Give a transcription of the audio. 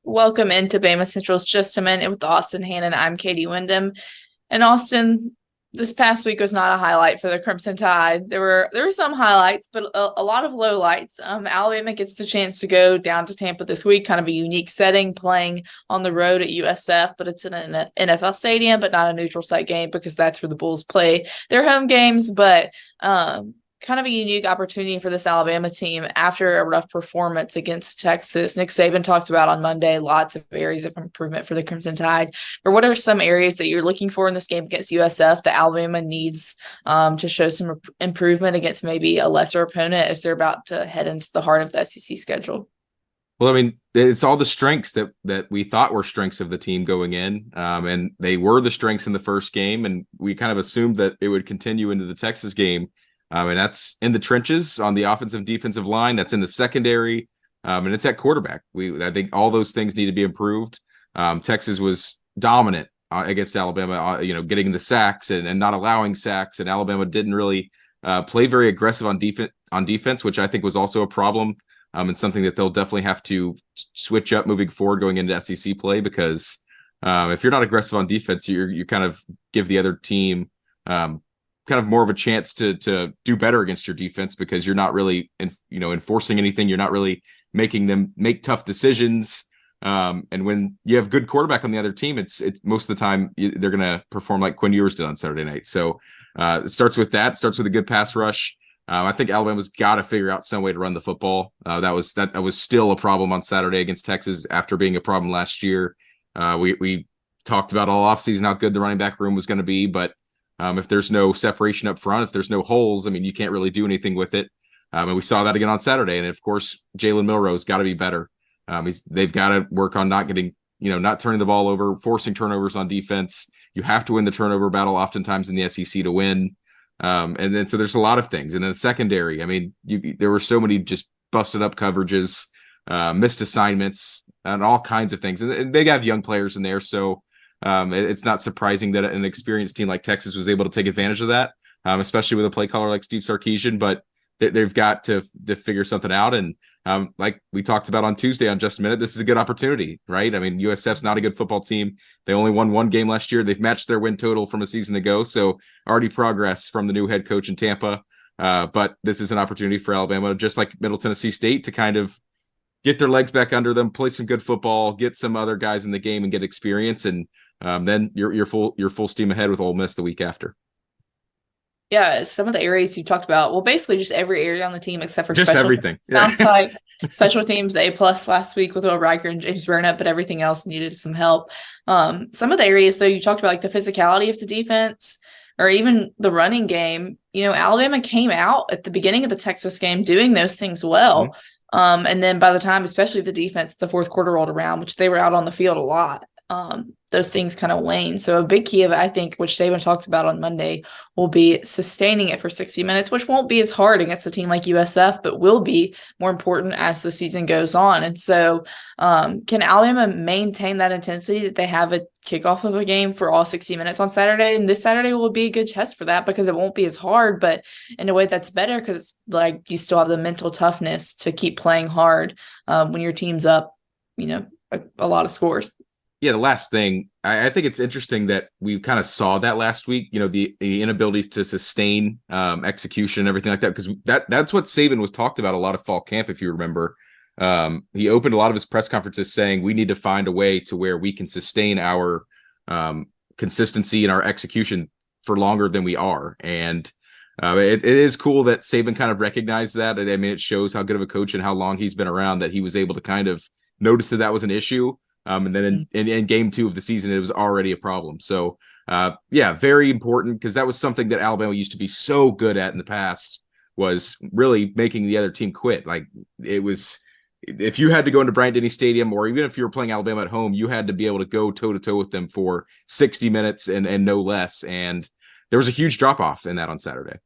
Welcome into Bama Central's Just a Minute with Austin Hannon. I'm Katie Wyndham. And Austin, this past week was not a highlight for the Crimson Tide. There were some highlights, but a lot of lowlights. Alabama gets the chance to go down to Tampa this week, kind of a unique setting, playing on the road at USF, but it's in an NFL stadium, but not a neutral site game because that's where the Bulls play their home games. But kind of a unique opportunity for this Alabama team after a rough performance against Texas. Nick Saban talked about on Monday lots of areas of improvement for the Crimson Tide. But what are some areas that you're looking for in this game against USF that Alabama needs to show some improvement against maybe a lesser opponent as they're about to head into the heart of the SEC schedule? Well, I mean, it's all the strengths that we thought were strengths of the team going in, and they were the strengths in the first game, and we kind of assumed that it would continue into the Texas game. And that's in the trenches on the offensive defensive line. That's in the secondary, and it's at quarterback. I think all those things need to be improved. Texas was dominant against Alabama, getting the sacks and not allowing sacks, and Alabama didn't really play very aggressive on defense, which I think was also a problem. And something that they'll definitely have to switch up moving forward going into SEC play, because if you're not aggressive on defense, you kind of give the other team kind of more of a chance to do better against your defense, because you're not really enforcing anything. You're not really making them make tough decisions. And when you have good quarterback on the other team, it's most of the time they're going to perform like Quinn Ewers did on Saturday night. So it starts with that. It starts with a good pass rush. I think Alabama's got to figure out some way to run the football. That was still a problem on Saturday against Texas after being a problem last year. We talked about all offseason how good the running back room was going to be, but if there's no separation up front, if there's no holes, I mean, you can't really do anything with it. And we saw that again on Saturday. And of course, Jalen Milroe's got to be better. They've got to work on not getting, not turning the ball over, forcing turnovers on defense. You have to win the turnover battle oftentimes in the SEC to win. And then so there's a lot of things. And then the secondary, I mean, there were so many just busted up coverages, missed assignments, and all kinds of things. And they have young players in there, so it's not surprising that an experienced team like Texas was able to take advantage of that, especially with a play caller like Steve Sarkisian. But they've got to figure something out. And like we talked about on Tuesday on Just a Minute, this is a good opportunity, right? I mean, USF's not a good football team. They only won one game last year. They've matched their win total from a season ago, so already progress from the new head coach in Tampa. But this is an opportunity for Alabama, just like Middle Tennessee State, to kind of get their legs back under them, play some good football, get some other guys in the game and get experience. And then you're full steam ahead with Ole Miss the week after. Yeah, some of the areas you talked about, well, basically just every area on the team except for just special everything. Sounds like special teams A+ last week with Will Riker and James Burnett, but everything else needed some help. Some of the areas, though, you talked about, like the physicality of the defense or even the running game. Alabama came out at the beginning of the Texas game doing those things well. Mm-hmm. And then by the time, especially the defense, the fourth quarter rolled around, which they were out on the field a lot. Those things kind of wane. So a big key of it, I think, which Saban talked about on Monday, will be sustaining it for 60 minutes, which won't be as hard against a team like USF, but will be more important as the season goes on. And so can Alabama maintain that intensity that they have at kickoff of a game for all 60 minutes on Saturday? And this Saturday will be a good test for that, because it won't be as hard, but in a way that's better, because like you still have the mental toughness to keep playing hard when your team's up, a lot of scores. Yeah, the last thing, I think it's interesting that we kind of saw that last week, the inabilities to sustain execution and everything like that, because that's what Saban was talked about a lot of fall camp, if you remember. He opened a lot of his press conferences saying we need to find a way to where we can sustain our consistency and our execution for longer than we are. And it is cool that Saban kind of recognized that. I mean, it shows how good of a coach and how long he's been around, that he was able to kind of notice that was an issue. And then in game 2 of the season, it was already a problem. So, very important, because that was something that Alabama used to be so good at in the past, was really making the other team quit. Like, it was, if you had to go into Bryant-Denny Stadium, or even if you were playing Alabama at home, you had to be able to go toe-to-toe with them for 60 minutes and no less. And there was a huge drop-off in that on Saturday.